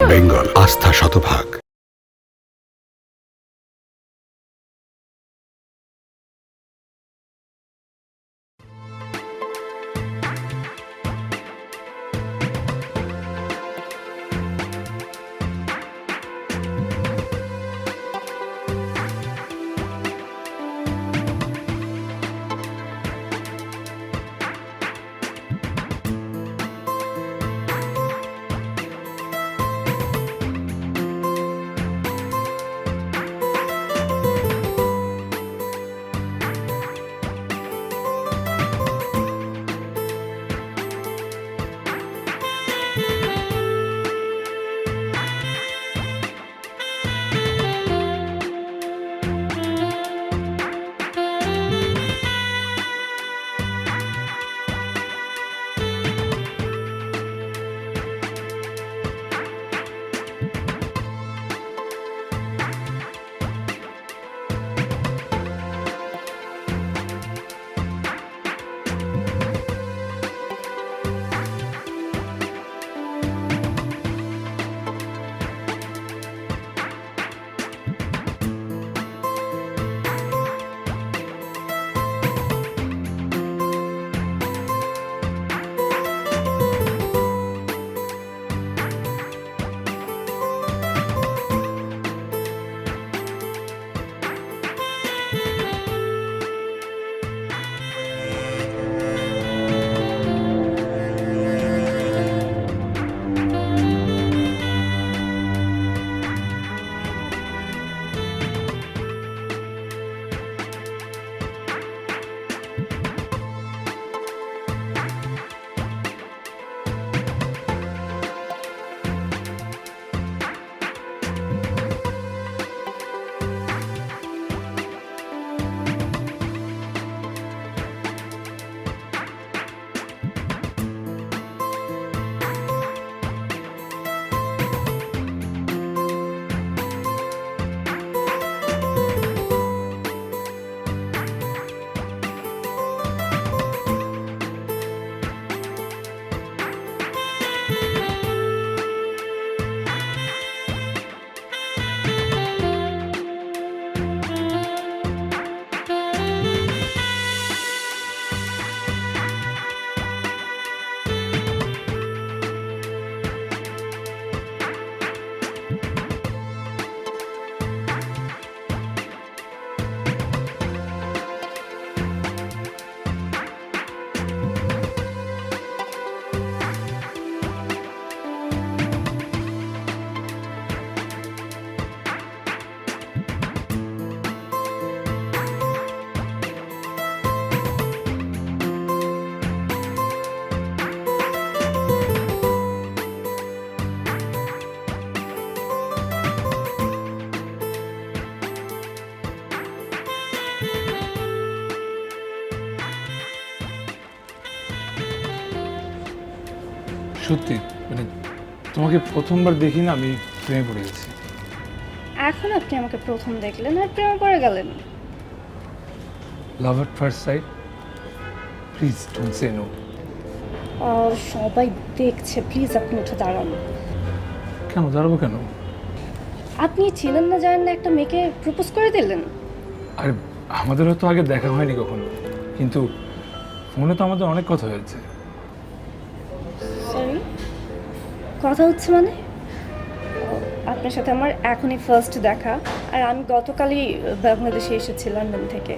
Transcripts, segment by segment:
বেঙ্গল আস্থা শতভাগ। সত্যি মানে তোমাকে প্রথমবার দেখি না আমি প্রেমে পড়ে গেছি। এখন আপনি আমাকে প্রথম দেখলেন আর প্রেমে পড়ে গেলেন? Love at first sight, please don't say no. সবাই দেখছে, প্লিজ আপনি উঠে দাঁড়ান। কেন দাঁড়াবো কেন? আপনি ছিলেন না, জানেন না, একটা মেয়েকে প্রপোজ করে দিলেন। আরে আমাদের হয়তো আগে দেখা হয়নি কখনো, কিন্তু ফোনে তো আমাদের অনেক কথা হয়েছে। সরি, কথা হচ্ছে মানে? আপনার সাথে আমার এখনই ফার্স্ট দেখা, আর আমি গতকালই বাংলাদেশে এসেছি লন্ডন থেকে।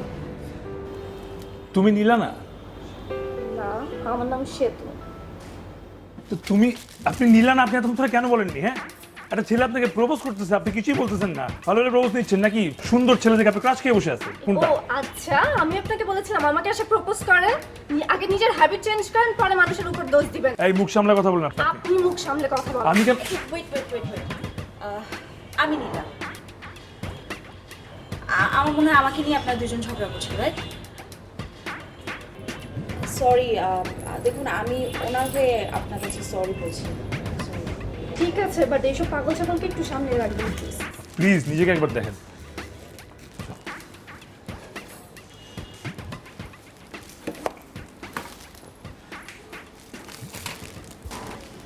তুমি নিলা না? না, আমার নাম সেতু। তো আপনি নিলা না, আপনি এতক্ষণ ধরে কেন বলেননি? হ্যাঁ, একটা ছেলে আপনাকে প্রপোজ করতেছে, আপনি কিছুই বলতেছেন না। ভালো হলে প্রপোজ নিচ্ছেন নাকি? সুন্দর ছেলে দেখে আপনি ক্রাশ খেয়ে বসে আছেন। কোনটা? ও আচ্ছা, আমি আপনাকে বলেছিলাম আমাকে এসে প্রপোজ করেন, আগে নিজের হ্যাবিট চেঞ্জ করেন, পরে মানুষের উপর দোষ দিবেন। এই মুখ সামলে কথা বলুন। আপনি মুখ সামলে কথা বলেন। আমি কেন? ওয়েট আমি নিলাম। আমার মনে হয় আমাকে নিয়ে আপনারা দুজন ঝগড়া করছেন, রাইট? সরি, দেখুন আমি ওনাকে আপনার কাছে সরি বলছি। ঠিক আছে, বাট এইসব পাগল ছাগলকে একটু সামনে রাখবেন প্লিজ। প্লিজ নিজেকে একবার দেখেন।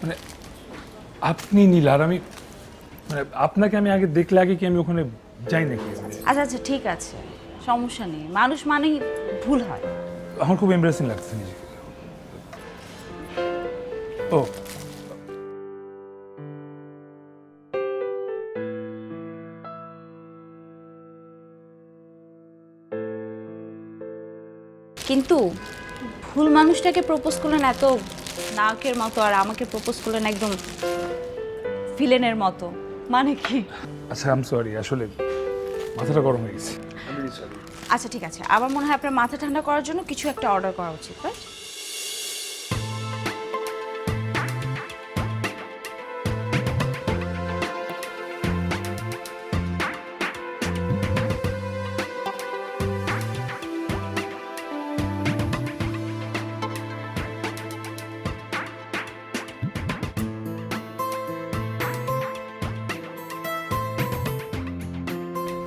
মানে আপনি নীলা আর আমি মানে আপনাকে আমি আগে দেখলে আগে কি আমি ওখানে যাই নাকি? আচ্ছা আচ্ছা ঠিক আছে, সমস্যা নেই, মানুষ মানেই ভুল হয়। আমার খুব এমব্রেসিং লাগছে নিজেকে। ও কিন্তু ভুল মানুষটাকে প্রপোজ করলেন এত নায়কের মতো, আর আমাকে প্রপোজ করলেন একদম ভিলেনের মতো, মানে কি? আচ্ছা, আই এম সরি, আসলে মাথাটা গরম হয়ে গেছে। আচ্ছা ঠিক আছে, আমার মনে হয় আপনার মাথা ঠান্ডা করার জন্য কিছু একটা অর্ডার করা উচিত, রাইট?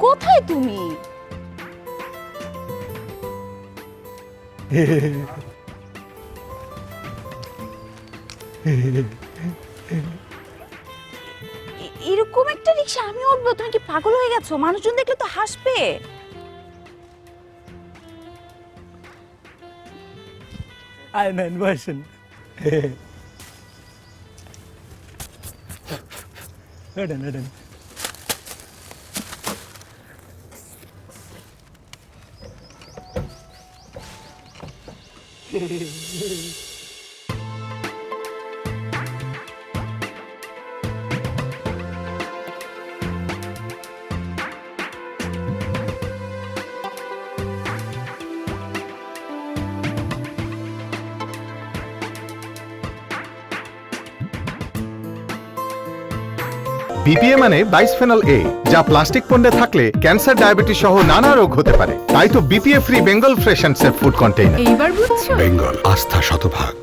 কোথায় তুমি? এরকম একটা রিক্সা আমি উঠবো? তুমি কি পাগল হয়ে গেছো? মানুষজন দেখলে তো হাসবে। Aynen başın. Öden öden. BPA মানে বাইসফেনল এ, যা প্লাস্টিক পণ্যে থাকলে ক্যান্সার, ডায়াবেটিস সহ নানা রোগ হতে পারে। তাই তো BPA free Bengal fresh and safe food container. এইবার বুঝছো? বেঙ্গল, আস্থা শতভাগ।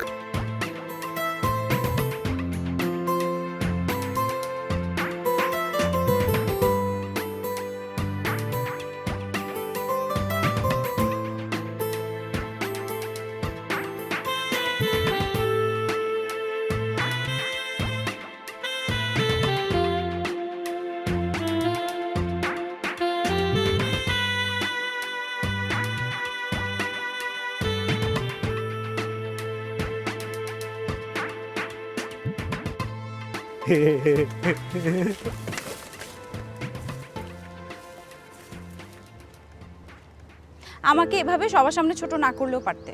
আমাকে এভাবে সবার সামনে ছোট না করলেও পারতে।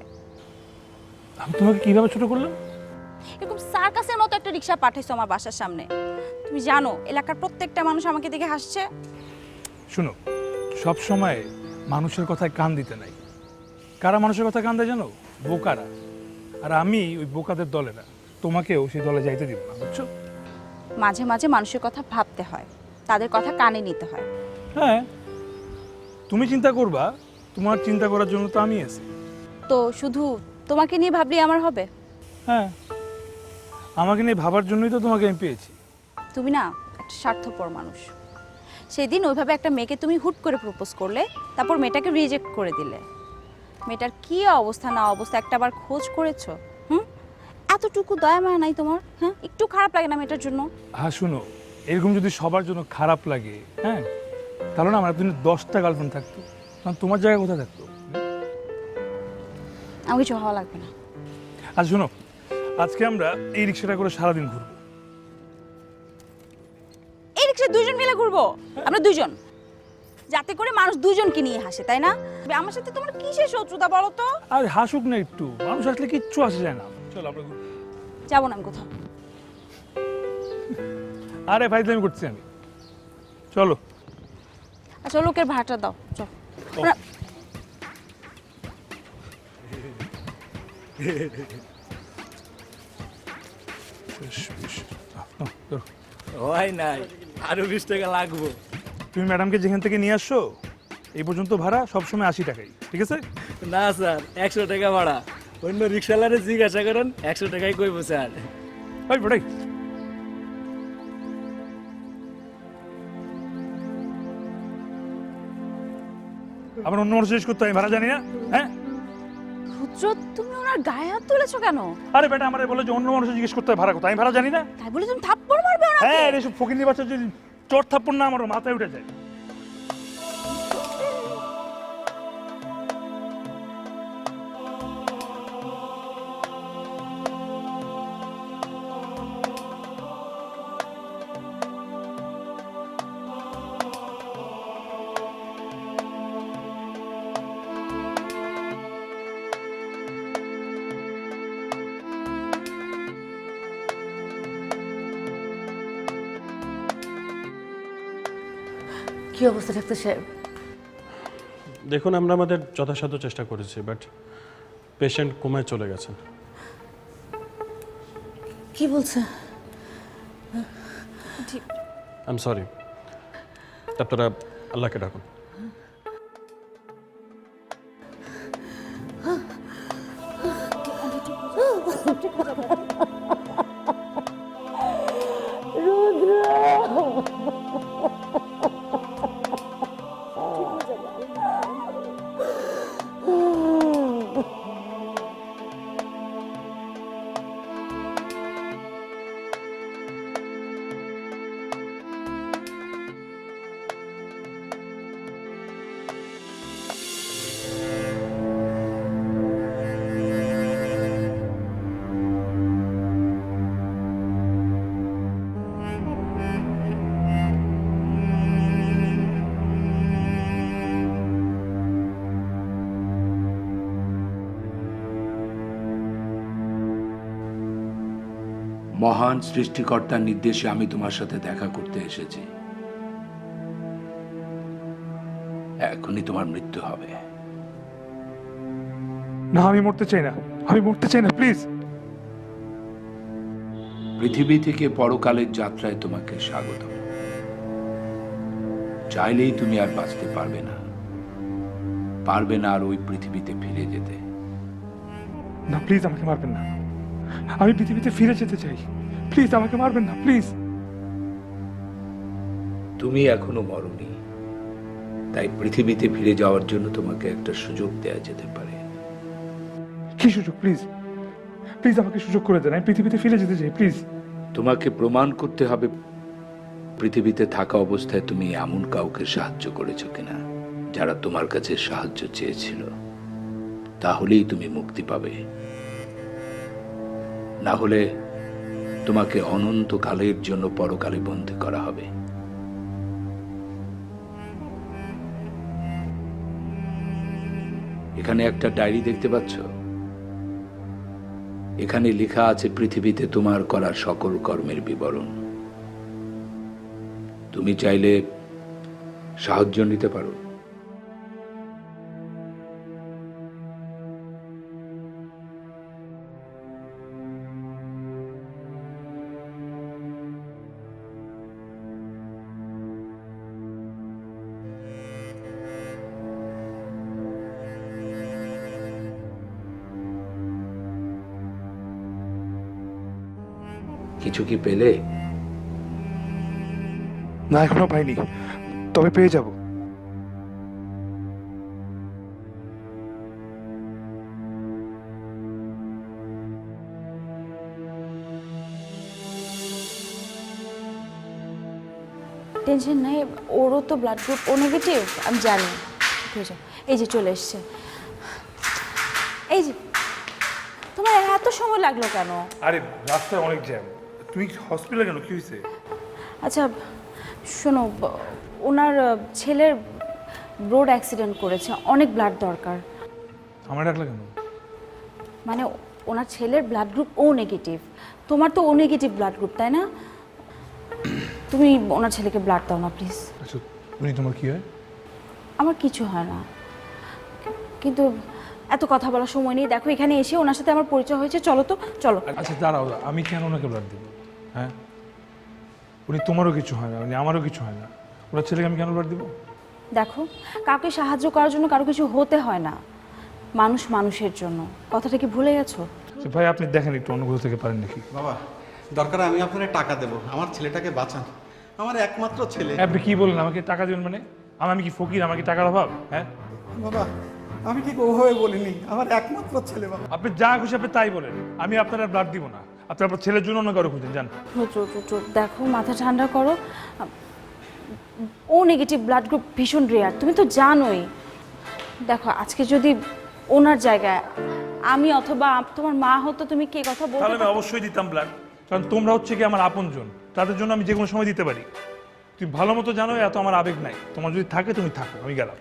আমি তোমাকে কিভাবে ছোট করলাম? এরকম সার্কাসের মতো একটা রিক্সা পাঠাইছো আমার বাসার সামনে। তুমি জানো এলাকার প্রত্যেকটা মানুষ আমাকে দেখে হাসছে। শুনো, সব সময় মানুষের কথায় কান দিতে নাই। কারা মানুষের কথা কান দেয় জানো? বোকারা। আর আমি ওই বোকাদের দলে না, তোমাকেও সেই দলে যাইতে দিব না, বুঝছো? মাঝে মাঝে মানুষের কথা ভাবতে হয়, তাদের কথা কানে নিতে হয়। হ্যাঁ, তুমি চিন্তা করবা, তোমার চিন্তা করার জন্য তো আমি আছি। তো শুধু তোমাকে নিয়ে ভাবলেই আমার হবে? হ্যাঁ, আমাকে নিয়ে ভাবার জন্যই তো তোমাকে আমি পেয়েছি। তুমি না একটা স্বার্থপর মানুষ। সেদিন ওইভাবে একটা মেয়েকে তুমি হুট করে প্রপোজ করলে, তারপর মেয়েটাকে রিজেক্ট করে দিলে। মেয়েটার কি অবস্থা না অবস্থা একটাবার খোঁজ করেছো? এতটুকু দয়া মায়া নাই তোমার? হ্যাঁ, একটু খারাপ লাগে না মেয়েটার জন্য? হ্যাঁ শুনো, এরকম যদি সবার জন্য খারাপ লাগে, হ্যাঁ, তাহলে না আমার এতদিন 10টা গার্লফ্রেন্ড থাকতো, কারণ তোমার জায়গায় কোথায় থাকতো? আমার কিছু হওয়া লাগবে না। আর শোনো, আজকে আমরা এই রিক্সাটা করে সারাদিন ঘুরবো। এই রিক্সায় দুইজন মিলে ঘুরবো? আমরা দুইজন, যাতে করে মানুষ দুইজনকে নিয়ে হাসে, তাই না? আমার সাথে তোমার কিসের শত্রুতা বলো তো? আর হাসুক না একটু, মানুষ আসলে কিচ্ছু আসে যায় না। চলো আমরা ঘুরবো। যাবো না আমি কোথাও। আরে ফাইজলামি করছি আমি, চলো। আচ্ছা লোকের ভাড়াটা দাও, চল। হয় নাই, আরো 20 টাকা লাগবো। তুমি ম্যাডামকে যেখান থেকে নিয়ে আসছো এই পর্যন্ত ভাড়া সবসময় 80 টাকাই, ঠিক আছে? না স্যার, 100 টাকা ভাড়া। অন্য রিক্সাওয়ালারে জিজ্ঞাসা করেন, 100 টাকাই কইব স্যার। ওই বড়াই, আবার অন্য মানুষ জিজ্ঞেস করতে আমি ভাড়া জানি না? হ্যাঁ, রুদ্র তুমি ওনার গায়ে হাত তুলেছো কেন? আরে বেটা, আমার বলে যে অন্য মানুষ জিজ্ঞেস করতে হয় ভাড়া কোথায়, আমি ভাড়া জানি না? তাই বলে তুমি থাপ্পড় মারবে ওনাকে? হ্যাঁ, এসব ফকিন্নি বাচ্চা যদি চোর থাপ্পড় না আমার মাথায় উঠে যায়। কি অবস্থা ডাক্তার সাহেব? দেখুন, আমরা আমাদের যথাসাধ্য চেষ্টা করেছি, বাট পেশেন্ট কোমায় চলে গেছেন। কি বলছে? I am sorry. আপনারা আল্লাহকে ডাকুন। মহান সৃষ্টিকর্তার নির্দেশে আমি তোমার সাথে দেখা করতে এসেছি। এখনই তোমার মৃত্যু হবে। না, আমি মরতে চাই না, আমি মরতে চাই না, প্লিজ। পৃথিবী থেকে পরকালের যাত্রায় তোমাকে স্বাগত। চাইলেই তুমি আর বাঁচতে পারবে না আর ওই পৃথিবীতে ফিরে যেতে। না প্লিজ, আমাকে মারবেন না, আমি পৃথিবীতে ফিরে যেতে চাই, প্লিজ আমাকে মারবেন না, প্লিজ। তুমি এখনো মরনি, তাই পৃথিবীতে ফিরে যাওয়ার জন্য তোমাকে একটা সুযোগ দেয়া যেতে পারে। কি সুযোগ? প্লিজ প্লিজ আমাকে সুযোগ করে দেন, আমি পৃথিবীতে ফিরে যেতে চাই, প্লিজ। তোমাকে প্রমাণ করতে হবে পৃথিবীতে থাকা অবস্থায় তুমি এমন কাউকে সাহায্য করেছো কিনা যারা তোমার কাছে সাহায্য চেয়েছিল। তাহলেই তুমি মুক্তি পাবে, না হলে তোমাকে অনন্তকালের জন্য পরকালে বন্দী করা হবে। এখানে একটা ডায়েরি দেখতে পাচ্ছ? এখানে লেখা আছে পৃথিবীতে তোমার করা সকল কর্মের বিবরণ। তুমি চাইলে সাহায্য নিতে পারো। কিছু কি পেলে? না, এখনো পাইনি, তবে পেয়ে যাব। টেনশন নাই, ওরও তো ব্লাড গ্রুপ ও নেগেটিভ, আমি জানি। এই যে চলে এসছে। এই যে তোমার এত সময় লাগলো কেন? আরে রাস্তায় অনেক জ্যাম। তুমি হসপিটালে কেন, কি হয়েছে? আচ্ছা শোনো, ওনার ছেলের রোড অ্যাক্সিডেন্ট করেছে, অনেক ব্লাড দরকার। আমার ডাকলে কেন? মানে ওনার ছেলের ব্লাড গ্রুপ ও নেগেটিভ, তোমার তো ও নেগেটিভ ব্লাড গ্রুপ, তাই না? তুমি ওনার ছেলেকে ব্লাড দাও না প্লিজ। আচ্ছা, উনি তোমার কি হয়? আমার কিছু হয় না, কিন্তু এত কথা বলার সময় নেই। দেখো এখানে এসে ওনার সাথে আমার পরিচয় হয়েছে, চলো তো চলো। আচ্ছা দাঁড়াও, আমি কেন ওনাকে ব্লাড দেবো? হ্যাঁ, উনি তোমারও কিছু হয় না, উনি আমারও কিছু হয় না, ওনার ছেলেকে আমি কেন ব্লাড দেবো? দেখো, কাউকে সাহায্য করার জন্য কারো কিছু হতে হয় না, মানুষ মানুষের জন্য। কথাটা কি ভুলে গেছো? আচ্ছা, ভাই আপনি দেখেন একটু অন্য কোথাও থেকে পারেন নাকি? বাবা, দরকার আমি আপনার টাকা দেবো, আমার ছেলেটাকে বাঁচান, আমার একমাত্র ছেলে। আপনি কি বলেন আমাকে টাকা দেবেন? মানে আমি কি ফকির, আমাকে টাকার অভাব? হ্যাঁ বাবা, আমি ঠিক ওভাবে বলিনি, আমার একমাত্র ছেলে। বাবা, আপনি যা খুশি আপনি তাই বলেন, আমি আপনার ব্লাড দিব না। আপনি আপনার ছেলের জন্য অন্য কারো খুঁজেন, যান। দেখো মাথা ঠান্ডা করো। ও নেগেটিভ ব্লাড গ্রুপ ভীষণ রেয়ার, তুমি তো জানোই। দেখো আজকে যদি ওনার জায়গায় আমি অথবা তোমার মা হতো, তুমি কে কথা তাহলে বলতে? আমি অবশ্যই দিতাম ব্লাড, কারণ তোমরা হচ্ছে কি আমার আপনজন, তাদের জন্য আমি যে কোনো সময় দিতে পারি। তুমি ভালো মতো জানো এত আমার আবেগ নাই, তোমার যদি থাকে তুমি থাকো, আমি গেলাম।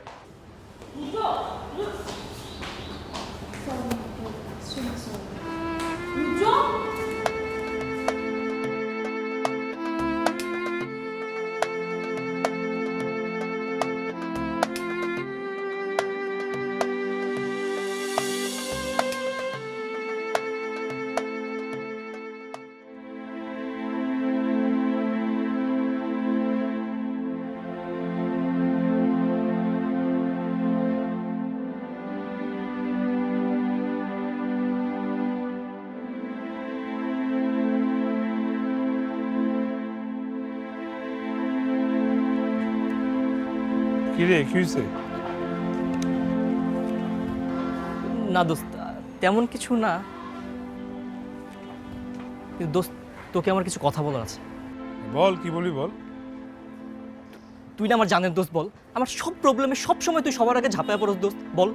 কি রে, কি হয়েছে? না দোস্ত, তেমন কিছু না, কিন্তু দোস্ত তোকে আমার কিছু কথা বলার আছে। বল, কি বলি বল। তুই না আমার জানের দোস্ত, বল। আমার সব প্রবলেমে সব সময় তুই সবার আগে ঝাঁপায় পড়স দোস্ত, বল।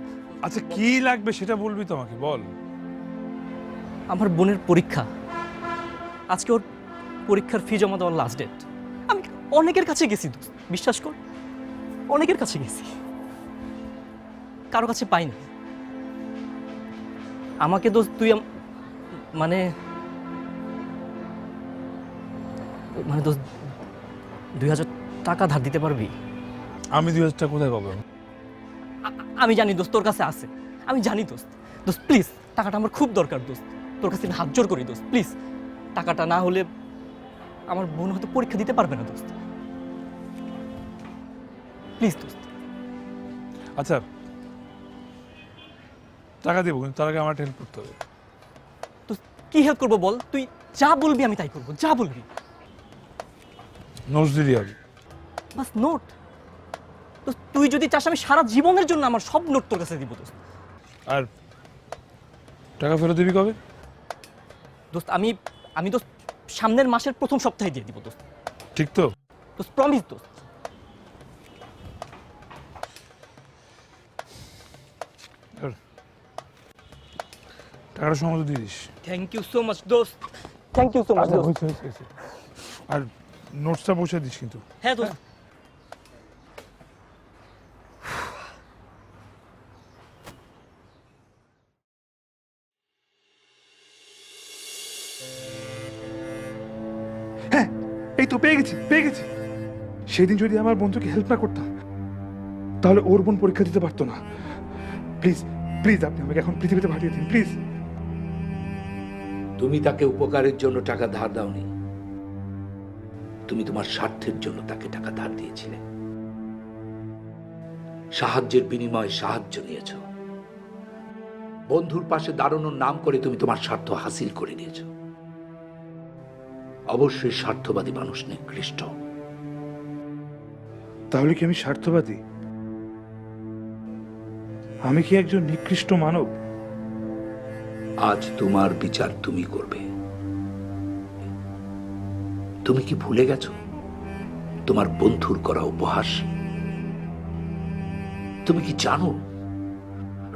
আচ্ছা কি লাগবে সেটা বলবি তো আমাকে, বল। আমার বোনের পরীক্ষা, আজকে ওর পরীক্ষার ফি জমা দেওয়ার লাস্ট ডেট। আমি অনেকের কাছে গেছি দোস্ত, বিশ্বাস কর, অনেকের কাছে গেছি, কারো কাছে পাই না। আমাকে দোস্ত তুই মানে মানে দোস্ত 2000 টাকা ধার দিতে পারবি? আমি 2000 টাকা কোথায় পাবো? আমি জানি দোস্ত তোর কাছে আছে, আমি জানি দোস্ত। দোস্ত প্লিজ, টাকাটা আমার খুব দরকার দোস্ত, তোর কাছে হাত জোর করি দোস্ত, প্লিজ। টাকাটা না হলে আমার বোন হয়তো পরীক্ষা দিতে পারবে না দোস্ত, প্লিজ দোস্ত। আচ্ছা টাকা দেবো, কিন্তু তার আগে আমার হেল্প করতে হবে। দোস্ত কি হেল্প করবো বল? তুই যা বলবি আমি তাই করবো, যা বলবি। নোটস দিলি হবে? বাস নোট? দোস্ত তুই যদি চাস আমি সারা জীবনের জন্য আমার সব নোট তোর কাছে দিব দোস্ত। আর টাকা ফেরত দিবি কবে? দোস্ত আমি দোস্ত সামনের মাসের প্রথম সপ্তাহে দিয়ে দিব দোস্ত। ঠিক তো? দোস্ত প্রমিস দোস্ত। টাকাটা সময় মতো দিয়ে দিস। থ্যাংক ইউ সো মাচ দোস্ত, থ্যাংক ইউ সো মাচ আচ্ছা, দোস্ত। হয়েছে। আর নোটসটা পৌঁছে দিস কিন্তু। হ্যাঁ দোস্ত। হ্যাঁ এই তো পেয়ে গেছি। সেদিন যদি আমার বন্ধুকে হেল্প না করতাম তাহলে ওর বোন পরীক্ষা দিতে পারতো না। প্লিজ আপনি আমাকে এখন পৃথিবীতে পাঠিয়ে দিন, প্লিজ। তুমি তাকে উপকারের জন্য টাকা ধার দাওনি, তুমি তোমার স্বার্থের জন্য তাকে টাকা ধার দিয়েছিলে। সাহায্যের বিনিময়ে সাহায্য নিয়েছ, বন্ধুর পাশে দাঁড়ানোর নাম করে তুমি তোমার স্বার্থ হাসিল করে নিয়েছ। অবশ্যই স্বার্থবাদী মানুষ নিকৃষ্ট। তাহলে কি আমি স্বার্থবাদী? আমি কি একজন নিকৃষ্ট মানব? আজ তোমার বিচার তুমি করবে। তুমি কি ভুলে গেছো তোমার বন্ধুর করা উপহাস? তুমি কি জানো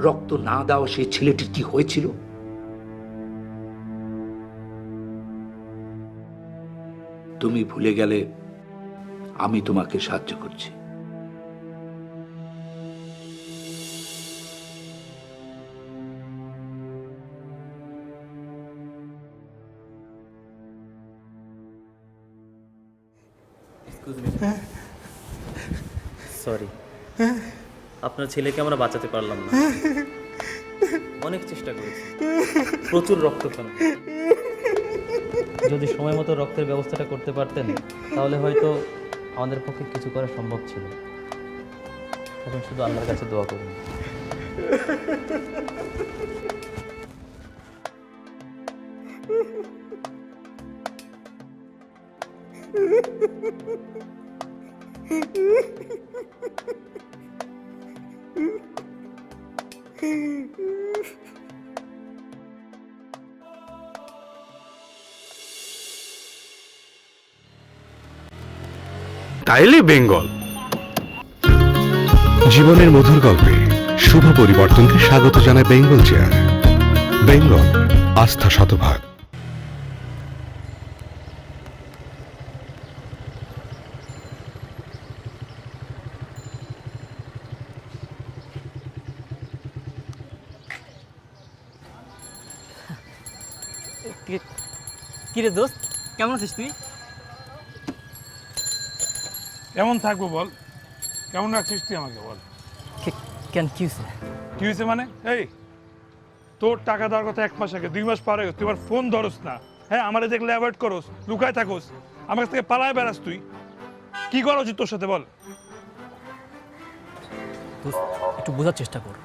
রক্ত না দেওয়া সেই ছেলেটির কি হয়েছিল? তুমি ভুলে গেলে আমি তোমাকে সাহায্য করছি। সরি, আপনার ছেলেকে আমরা বাঁচাতে পারলাম না। অনেক চেষ্টা করেছি, প্রচুর রক্তপাত। যদি সময় মতো রক্তের ব্যবস্থাটা করতে পারতেন তাহলে হয়তো আমাদের পক্ষে কিছু করা সম্ভব ছিল। এখন শুধু আল্লাহর কাছে দোয়া করুন। ডাইলি বেঙ্গল। জীবনের মধুর গল্পে শুভ পরিবর্তনকে স্বাগত জানায় বেঙ্গল চেয়ার। বেঙ্গল, আস্থা শতভাগ। কিরে দোস্ত, কেমন আছিস তুই? কেমন থাকবো বল? কেমন রাখছিস তুই আমাকে বল? কেন কি হয়েছে? কি হয়েছে মানে? এই তোর টাকা দেওয়ার কথা 1 মাস আগে, 2 মাস পার হয়ে গেছে, তুই আমার ফোন ধরস না। হ্যাঁ, আমারে দেখলে অ্যাভয়েড করস, লুকায় থাকোস, আমার কাছ থেকে পালায় বেড়াস। তুই কি করা উচিত তোর সাথে বল? দোস্ত একটু বোঝার চেষ্টা কর,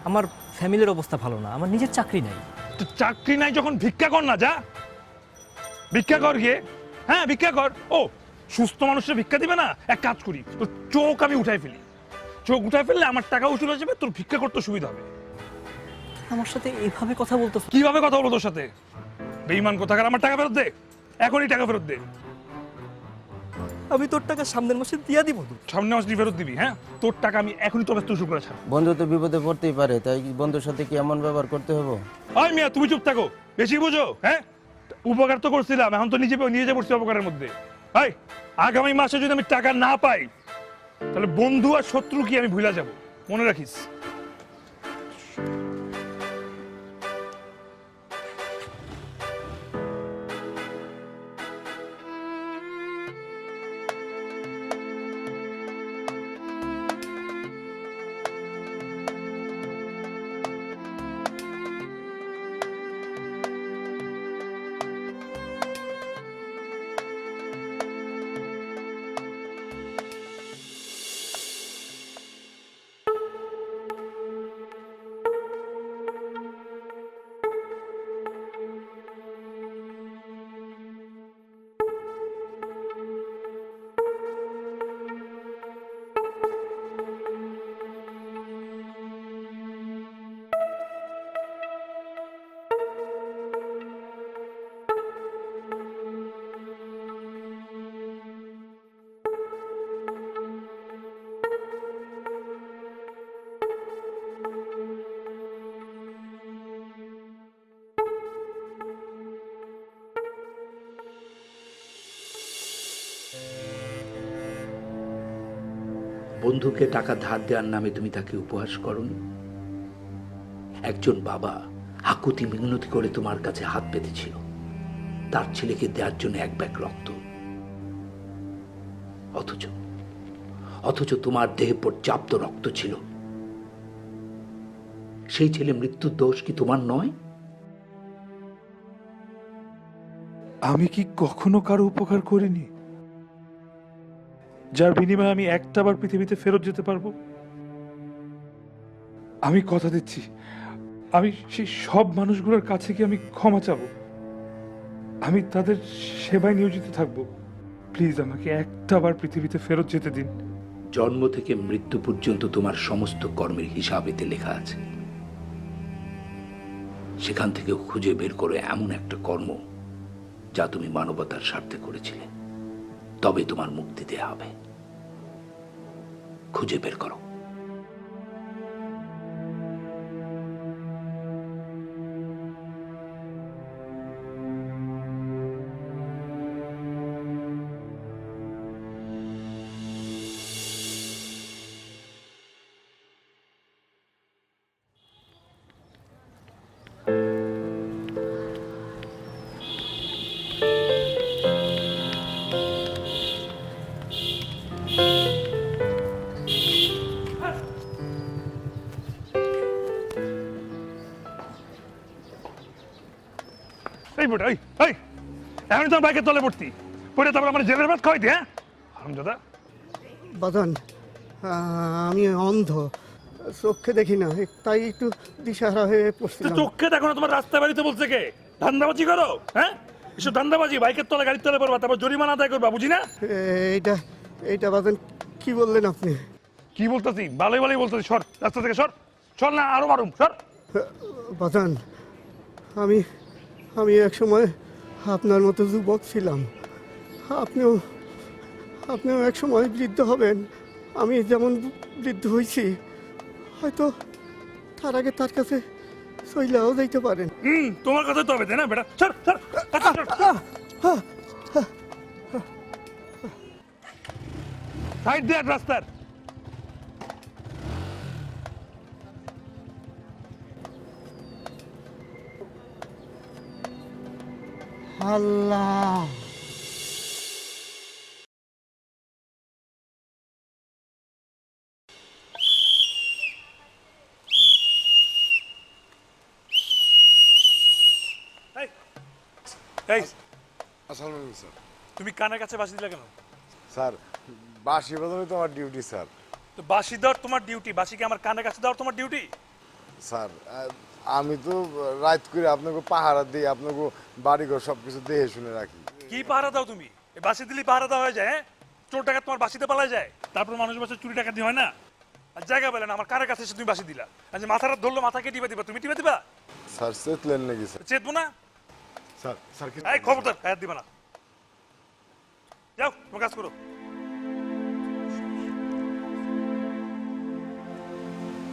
আমার ফ্যামিলির অবস্থা ভালো না, আমার নিজের চাকরি নাই। তো চাকরি নাই যখন ভিক্ষা কর না, যা ভিক্ষা কর গিয়ে। হ্যাঁ, ভিক্ষা কর। ও, সুস্থ মানুষের ভিক্ষা দিবে না? এক কাজ করি, তোর চোখ আমি উঠাই ফেলি। চোখ উঠাই ফেললে আমার টাকা উসুল হয়ে যাবে, তোর ভিক্ষা করতে সুবিধা হবে। আমার সাথে এইভাবে কথা বলতো? কিভাবে কথা বলবো তোর সাথে? বেঈমান কোথাকার, আমার টাকা ফেরত দে, এখনই টাকা ফেরত দে। আমি তোর টাকা সামনের মাসে দিয়া দিব। সামনে মাস ফেরত দিবি? হ্যাঁ, তোর টাকা আমি এখনই তোর কাছে শুরু করে ছাড়। বন্ধু তো বিপদে পড়তেই পারে, তাই বন্ধুর সাথে কি এমন ব্যবহার করতে হবে? ওই মিয়া, তুমি চুপ থাকো, বেশি বুঝো। হ্যাঁ, উপকার তো করছিলাম, এখন তো নিজে পড়ছি উপকারের মধ্যে। এই আগামী মাসে যদি আমি টাকা না পাই, তাহলে বন্ধু আর শত্রু কি আমি ভুলে যাব, মনে রাখিস। বন্ধুকে টাকা ধার দেওয়ার নামে তুমি তাকে উপহাস করনি? একজন বাবা আকুতি মিনতি করে তোমার কাছে হাত পেতেছিল তার ছেলেকে দেওয়ার জন্য 1 ব্যাগ রক্ত। অথচ তোমার দেহে পর্যাপ্ত রক্ত ছিল। সেই ছেলে মৃত্যুর দোষ কি তোমার নয়? আমি কি কখনো কারো উপকার করিনি, যার বিনিময়ে আমি একটাবার পৃথিবীতে ফেরত যেতে পারবো? আমি কথা দিচ্ছি, আমি সেই সব মানুষগুলোর কাছে কি আমি ক্ষমা চাবো, আমি তাদের সেবায় নিয়োজিত থাকবো। প্লিজ আমাকে একটাবার পৃথিবীতে ফেরত যেতে দিন। জন্ম থেকে মৃত্যু পর্যন্ত তোমার সমস্ত কর্মের হিসাব এতে লেখা আছে। সেখান থেকে খুঁজে বের করো এমন একটা কর্ম যা তুমি মানবতার স্বার্থে করেছিলে, তবে তোমার মুক্তি দেয়া হবে। খুঁজে বের করো। এই বেটা, এই এখন তো বাইকের তলে পড়তি পড়ে, তারপর আমার জেলের ভাত খাওয়াইতি? হ্যাঁ হারামজাদা। বাদন, আমি অন্ধ, চোখে দেখি না, তাই একটু দিশাহারা হয়ে পড়ছিলাম। চোখে দেখো না? তোমার রাস্তায় বাড়িতে বলছে কে? ধান্দাবাজি করো? হ্যাঁ, এসব ধান্দাবাজি। বাইকের তলে গাড়ির তলে পড়বা, তারপর জরিমানা আদায় করবা, বুঝি না? এইটা বাদন কি বললেন আপনি? কি বলতেছি? ভালোই বলতেছি। সর রাস্তা থেকে, সর না আরো মারুম, সর। বাদন, আমি এক সময় আপনার মতো যুবক ছিলাম, আপনিও এক সময় বৃদ্ধ হবেন, আমি যেমন বৃদ্ধ হয়েছি, হয়তো তার আগে তার কাছে শৈলাও যাইতে পারেন। তোমার কথা তো হবে তাই না বেটা? ছাড় ছাড় সাইড দেখ রাস্তার। আল্লাহ, এই এই আসসালামু আলাইকুম স্যার। তুমি কানের কাছে বাঁশি দিলে কেন? স্যার বাঁশি বাজানোই তো আমার ডিউটি স্যার। তো বাঁশি দেওয়ার তোমার ডিউটি, বাঁশিকে আমার কানের কাছে দেওয়ার তোমার ডিউটি। স্যার আমি তো রাত করে আপনাকে পাহারা দিই, আপনাকে বাড়িঘর সব কিছু দেখে শুনে রাখি। কি পাহারা দাও তুমি? এই বাঁশি দিলি পাহারা দেওয়া হয়ে যায়? হ্যাঁ, চোর টাকা তোমার বাঁশিতে পালা যায়, তারপর মানুষ বাসে চুরি টাকা দিয়ে হয় না। আর জায়গা পেলে না আমার কানের কাছে এসে তুমি বাঁশি দিলা। আর যে মাথাটা ধরলো মাথাকে টিপে দিবা, তুমি টিপে দিবা? স্যার চেতলেন নাকি স্যার? চেতবো না। স্যার স্যার কি এই খবরদার হাত দিবা না, যাও তোমার কাজ করো।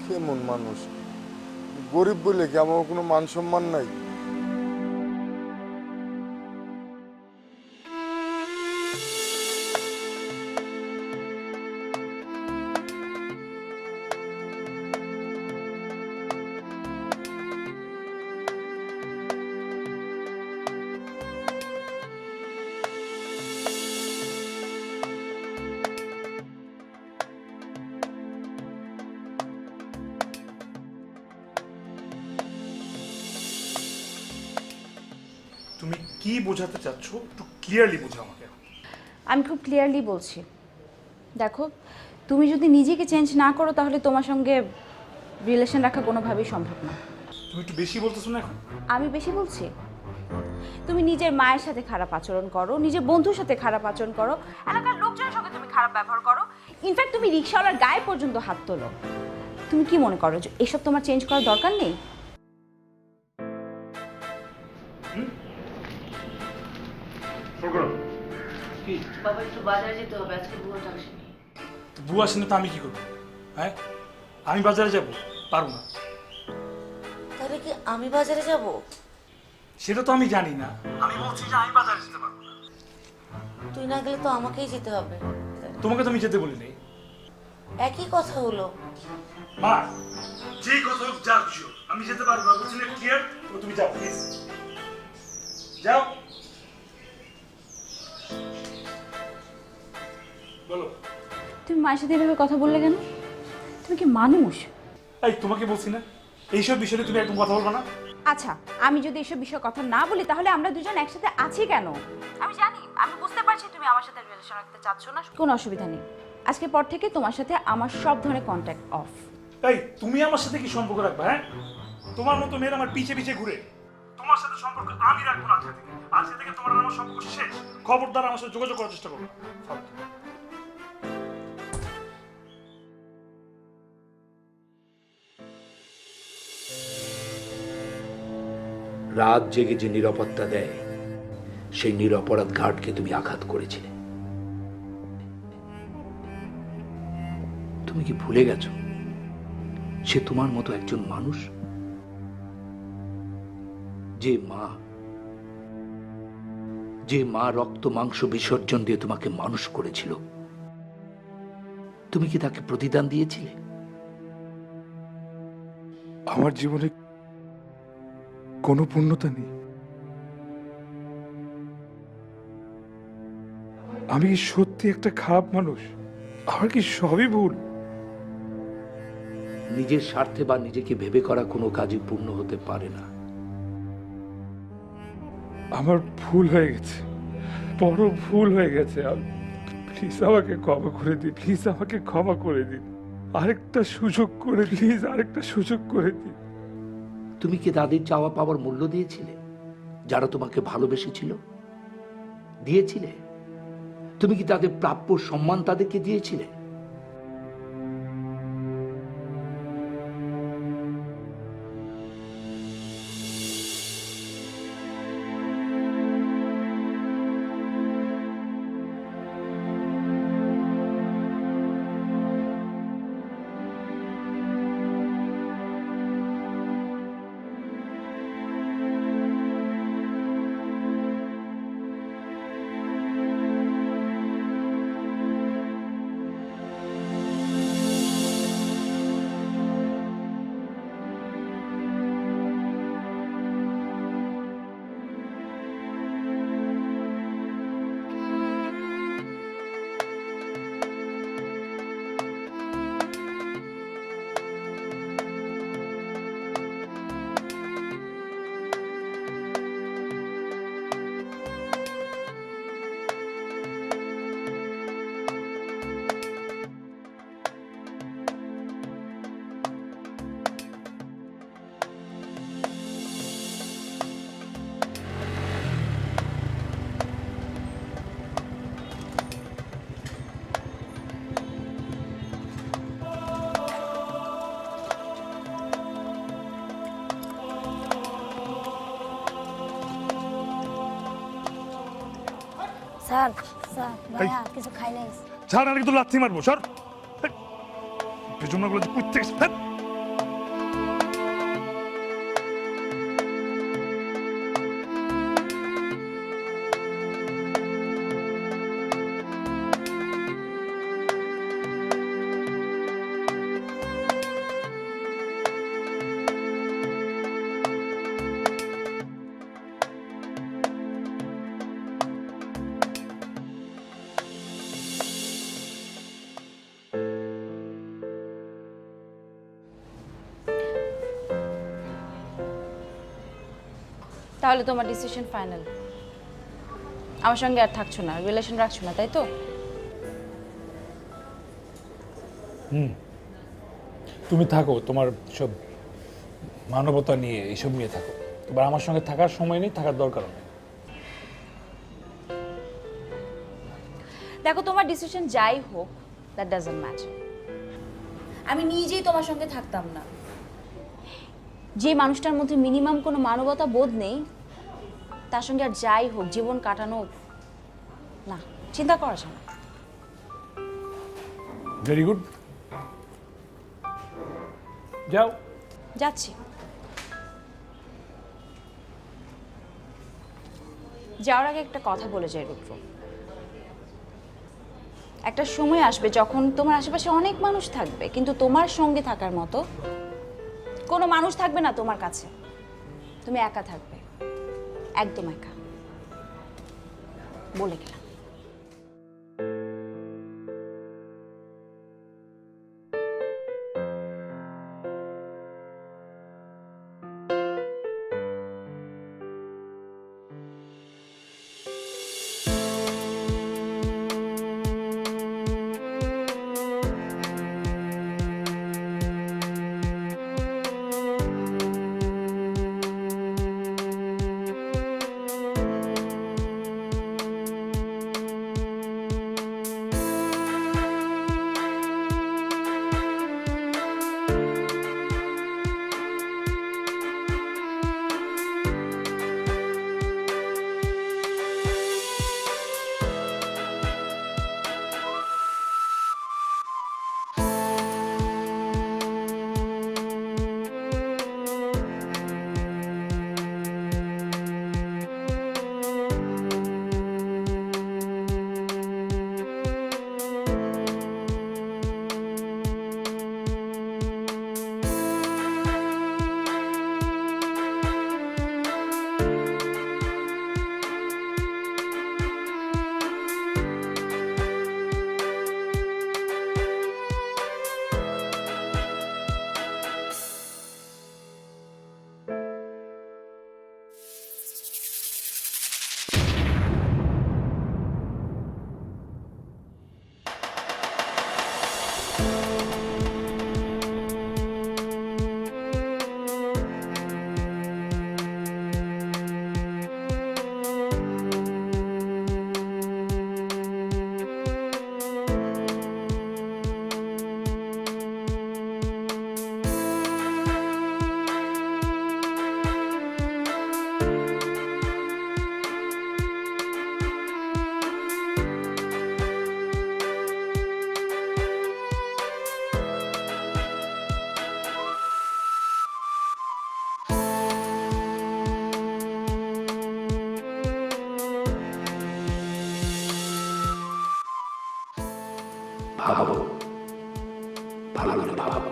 কেমন মানুষ, গরিব বলে কি আমার কোনো মান সম্মান নাই? তুমি কি বোঝাতে চাচ্ছ একটু ক্লিয়ারলি বোঝাও আমাকে। আমি খুব ক্লিয়ারলি বলছি, দেখো তুমি যদি নিজেকে চেঞ্জ না করো তাহলে তোমার সঙ্গে রিলেশন রাখা কোনোভাবেই সম্ভব না। তুমি একটু বেশি বলতেছো না এখন? আমি বেশি বলছি? তুমি নিজের মায়ের সাথে খারাপ আচরণ করো, নিজের বন্ধুর সাথে খারাপ আচরণ করো, এলাকার লোকজনের সঙ্গে তুমি খারাপ ব্যবহার করো, ইনফ্যাক্ট তুমি রিক্সাওয়ালার গায়ে পর্যন্ত হাত তোলো। তুমি কি মনে করো যে এসব তোমার চেঞ্জ করার দরকার নেই? বাবা একটু বাজারে যেতে হবে, আজকে বুয়াটা আসেনি। বুয়া আসেনি তো আমি কি করবো? হ্যাঁ, আমি বাজারে যাব পারবো না। তাহলে কি আমি বাজারে যাব? সেটা তো আমি জানি না, আমি বলছি যে আমি বাজারে যেতে পারবো না। তুই না গেলে তো আমাকেই যেতে হবে। তোমাকে তো আমি যেতে বলিনি। একই কথা হলো। মা, যেই কথা হোক যা কিছু আমি যেতে পারবো না, বলছি না ক্লিয়ার? তো তুমি যাও প্লিজ, যাও। বলো। তুমি মায়ের সাথে এভাবে কথা বললে কেন? তুমি কি মানুষ? এই তোমাকে বলছি না এইসব বিষয়ে তুমি একদম কথা বলবে না। আচ্ছা, আমি যদি এসব বিষয়ে কথা না বলি তাহলে আমরা দুজন একসাথে আছি কেন? আমি জানি, আমি বুঝতে পারছি তুমি আমার সাথে রিলেশন রাখতে চাচ্ছ না, কোনো অসুবিধা নেই। আজকের পর থেকে তোমার সাথে আমার সব ধরনের কন্ট্যাক্ট অফ। এই তুমি আমার সাথে কি সম্পর্ক রাখবে? হ্যাঁ, তোমার মতো মেয়ের আমার পিছে পিছে ঘুরে, তোমার সাথে সম্পর্ক আমি রাখবো না। আজকে থেকে তোমার আর আমার সম্পর্ক শেষ। খবরদার আমার সাথে যোগাযোগ করার চেষ্টা করো। রাত জেগে যে নিরাপত্তা দেয় সেই নিরপরাধ ঘাটকে তুমি আঘাত করেছিলে। তুমি কি ভুলে গেছো সে তোমার মতো একজন মানুষ? যে মা রক্ত মাংস বিসর্জন দিয়ে তোমাকে মানুষ করেছিল, তুমি কি তাকে প্রতিদান দিয়েছিলে? আমার জীবনে কোনো পূর্ণতা নেই। আমি কি সত্যি একটা খারাপ মানুষ? আমার কি সবই ভুল? নিজের স্বার্থে বা নিজেকে ভেবে করা কোনো কাজই পূর্ণ হতে পারে না। আমার ভুল হয়ে গেছে, বড় ভুল হয়ে গেছে। প্লিজ আমাকে ক্ষমা করে দিন, প্লিজ আমাকে ক্ষমা করে দিন। আরেকটা সুযোগ করে প্লিজ, আরেকটা সুযোগ করে দিন। তুমি কি তাদের চাওয়া পাওয়ার মূল্য দিয়েছিলে? যারা তোমাকে ভালোবেসেছিল দিয়েছিলে? তুমি কি তাদের প্রাপ্য সম্মান তাদেরকে দিয়েছিলে? স্যার ভাইয়া কিছু খাই নাই। ছাড়, আর কিন্তু লাথি মারবো, সর। পেছনগুলো কুত্তে তাহলে তোমার ডিসিশন ফাইনাল, আমার সঙ্গে আর থাকছো না, রিলেশন রাখছো না, তাই তো? তুমি থাকো তোমার সব মানবতা নিয়ে, এইসব নিয়ে থাকো। এবার আমার সঙ্গে থাকার সময় নেই, থাকার দরকার নেই। দেখো, তোমার ডিসিশন যাই হোক, দ্যাট ডাজন্ট ম্যাটার। আমি নিজেই তোমার সঙ্গে থাকতাম না। যে মানুষটার মধ্যে মিনিমাম কোনো মানবতা বোধ নেই, তার সঙ্গে আর যাই হোক জীবন কাটানো না, চিন্তা করা যায় না। ভেরি গুড, যাও। যাচ্ছি। যাওয়ার আগে একটা কথা বলে যাই রুদ্র, একটা সময় আসবে যখন তোমার আশেপাশে অনেক মানুষ থাকবে, কিন্তু তোমার সঙ্গে থাকার মতো কোনো মানুষ থাকবে না তোমার কাছে। তুমি একা থাকবে, একদম একা, বলে গেলাম। ভাবো, ভালো করে ভাবো।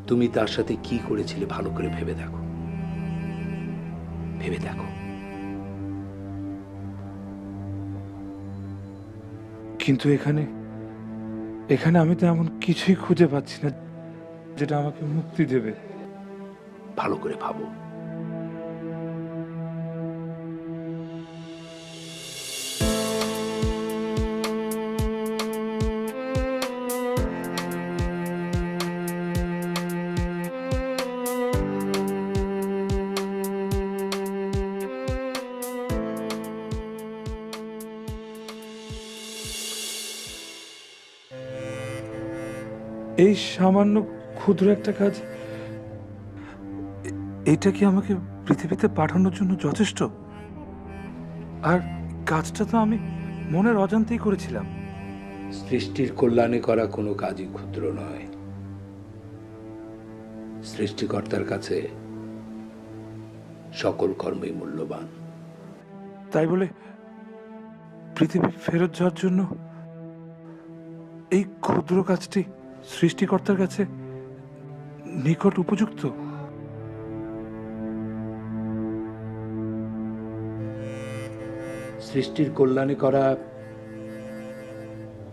তুমি তার সাথে কি করেছিলে ভালো করে ভেবে দেখো, ভেবে দেখো। কিন্তু এখানে আমি তো এমন কিছুই খুঁজে পাচ্ছি না যেটা আমাকে মুক্তি দেবে। ভালো করে ভাবো। এই সামান্য ক্ষুদ্র একটা কাজ, এটা কি আমাকে পৃথিবীতে পাঠানোর জন্য যথেষ্ট? আর কাজটা তো আমি মনের অজান্তেই করেছিলাম। সৃষ্টির কল্যাণে করা কোনো কাজই ক্ষুদ্র নয়। সৃষ্টিকর্তার কাছে সকল কর্মই মূল্যবান। তাই বলে পৃথিবী ফেরত যাওয়ার জন্য এই ক্ষুদ্র কাজটি সৃষ্টিকর্তার কাছে নিকট উপযুক্ত। সৃষ্টির কল্যাণে করা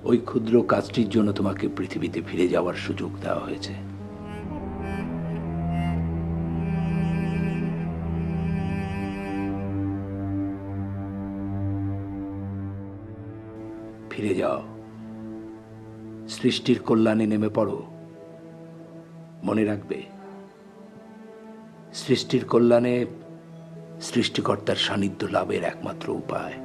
ওই ক্ষুদ্র কাজটির জন্য তোমাকে পৃথিবীতে ফিরে যাওয়ার সুযোগ দেওয়া হয়েছে। ফিরে যাও, সৃষ্টির কল্যাণে নেমে পড়ো। মনে রাখবে, সৃষ্টির কল্যাণে সৃষ্টিকর্তার সান্নিধ্য লাভের একমাত্র উপায়।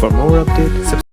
For more updates,